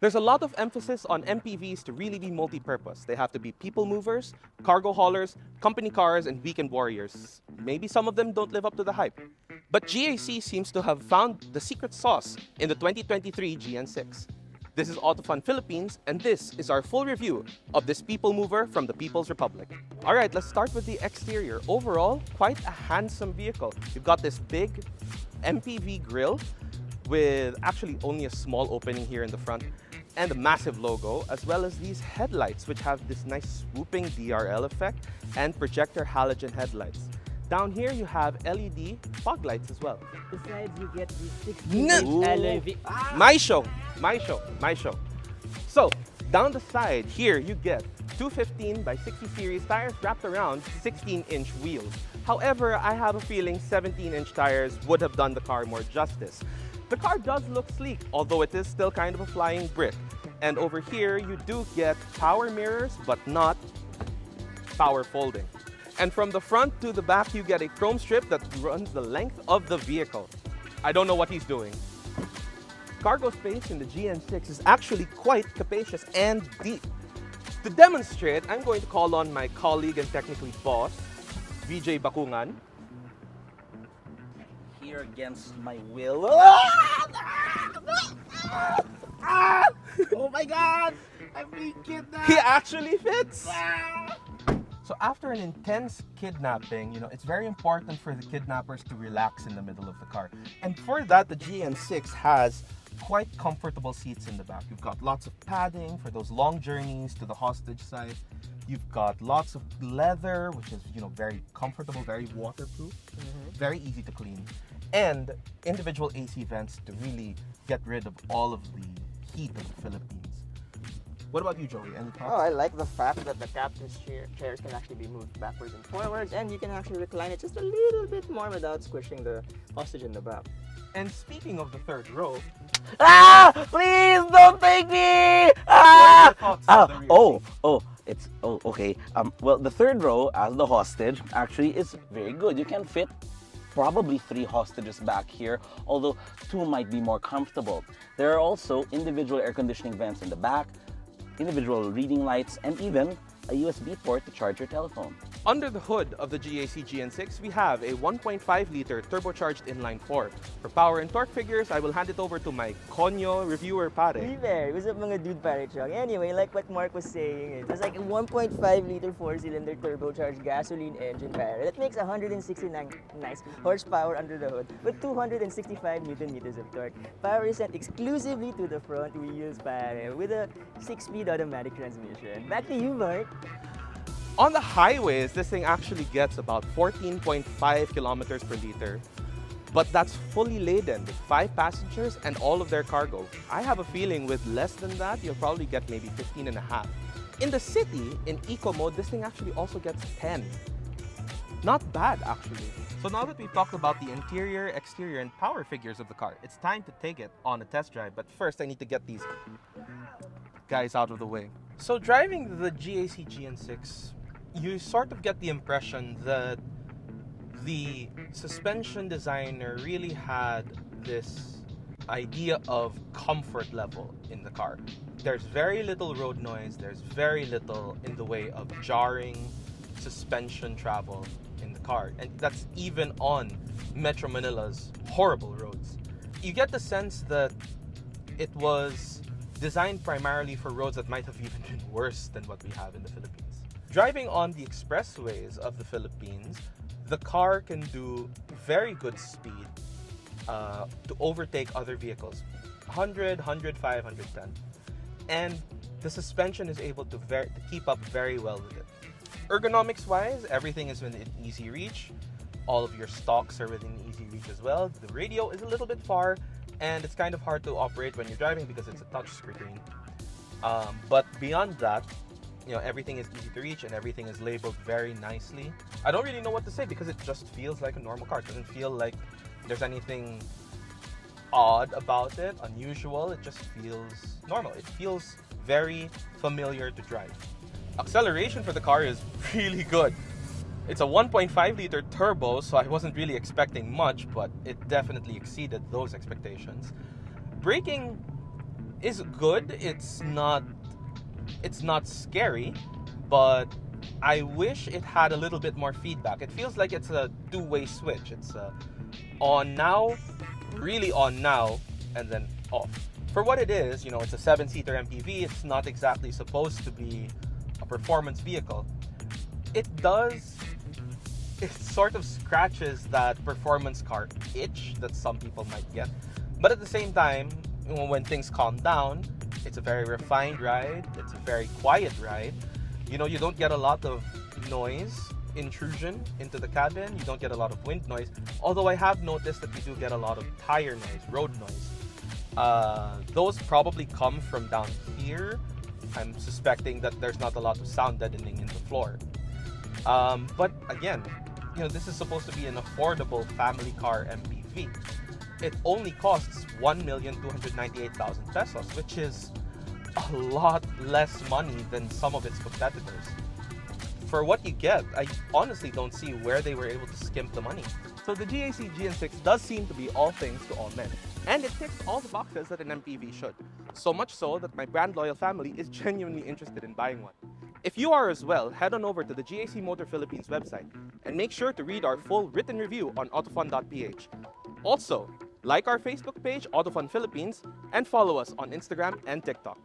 There's a lot of emphasis on MPVs to really be multi-purpose. They have to be people movers, cargo haulers, company cars, and weekend warriors. Maybe some of them don't live up to the hype. But GAC seems to have found the secret sauce in the 2023 GN6. This is Autofun Philippines, and this is our full review of this people mover from the People's Republic. All right, let's start with the exterior. Overall, quite a handsome vehicle. You've got this big MPV grille with actually only a small opening here in the front and a massive logo, as well as these headlights, which have this nice swooping DRL effect and projector halogen headlights. Down here, you have LED fog lights as well. Besides, you get the 16-inch alloy wheel. My show. So, down the side here, you get 215 by 60 series tires wrapped around 16-inch wheels. However, I have a feeling 17-inch tires would have done the car more justice. The car does look sleek, although it is still kind of a flying brick. And over here, you do get power mirrors, but not power folding. And from the front to the back, you get a chrome strip that runs the length of the vehicle. I don't know what he's doing. Cargo space in the GN6 is actually quite capacious and deep. To demonstrate, I'm going to call on my colleague and technically boss, VJ Bakungan. Here against my will. Oh my God! I'm being kidnapped! He actually fits! So after an intense kidnapping, it's very important for the kidnappers to relax in the middle of the car. And for that, the GN6 has quite comfortable seats in the back. You've got lots of padding for those long journeys to the hostage site. You've got lots of leather, which is, very comfortable, very waterproof, very easy to clean. And individual AC vents to really get rid of all of the heat of the Philippines. What about you, Joey? Any thoughts? Oh, I like the fact that the captain's chairs can actually be moved backwards and forwards, and you can actually recline it just a little bit more without squishing the hostage in the back. And speaking of the third row, Please don't take me! Okay. Well, the third row as the hostage actually is very good. You can fit probably 3 hostages back here, although 2 might be more comfortable. There are also individual air conditioning vents in the back, individual reading lights, and even a USB port to charge your telephone. Under the hood of the GAC GN6, we have a 1.5-liter turbocharged inline-4. For power and torque figures, I will hand it over to my Konyo reviewer pare. Hey there, what's up mga dude pare truck? Anyway, like what Mark was saying, it's like a 1.5-liter 4-cylinder turbocharged gasoline engine pare that makes 169 nice horsepower under the hood with 265 Newton-meters of torque. Power is sent exclusively to the front wheels pare with a 6-speed automatic transmission. Back to you, Mark. On the highways, this thing actually gets about 14.5 kilometers per liter, but that's fully laden with 5 passengers and all of their cargo. I have a feeling with less than that, you'll probably get maybe 15 and a half. In the city, in eco mode, this thing actually also gets 10. Not bad, actually. So now that we've talked about the interior, exterior, and power figures of the car, it's time to take it on a test drive. But first, I need to get these guys out of the way. So driving the GAC GN6, you sort of get the impression that the suspension designer really had this idea of comfort level in the car. There's very little road noise, there's very little in the way of jarring suspension travel in the car. And that's even on Metro Manila's horrible roads. You get the sense that it was designed primarily for roads that might have even been worse than what we have in the Philippines. Driving on the expressways of the Philippines, the car can do very good speed to overtake other vehicles. 100, 105, 110. And the suspension is able to keep up very well with it. Ergonomics-wise, everything is within easy reach. All of your stocks are within easy reach as well. The radio is a little bit far, and it's kind of hard to operate when you're driving because it's a touch screen. But beyond that, everything is easy to reach and everything is labeled very nicely. I don't really know what to say because it just feels like a normal car. It doesn't feel like there's anything odd about it, unusual. It just feels normal. It feels very familiar to drive. Acceleration for the car is really good. It's a 1.5-liter turbo, so I wasn't really expecting much, but it definitely exceeded those expectations. Braking is good. It's not scary, but I wish it had a little bit more feedback. It feels like it's a two-way switch. It's on now, really on now, and then off. For what it is, it's a 7-seater MPV. It's not exactly supposed to be a performance vehicle. It sort of scratches that performance car itch that some people might get. But at the same time, when things calm down, it's a very refined ride. It's a very quiet ride. You don't get a lot of noise intrusion into the cabin. You don't get a lot of wind noise. Although I have noticed that you do get a lot of tire noise, road noise. Those probably come from down here. I'm suspecting that there's not a lot of sound deadening in the floor. But again, this is supposed to be an affordable family car MPV. It only costs 1,298,000 pesos, which is a lot less money than some of its competitors. For what you get, I honestly don't see where they were able to skimp the money. So the GAC GN6 does seem to be all things to all men. And it ticks all the boxes that an MPV should. So much so that my brand loyal family is genuinely interested in buying one. If you are as well, head on over to the GAC Motor Philippines website and make sure to read our full written review on autofun.ph. Also, like our Facebook page, Autofun Philippines, and follow us on Instagram and TikTok.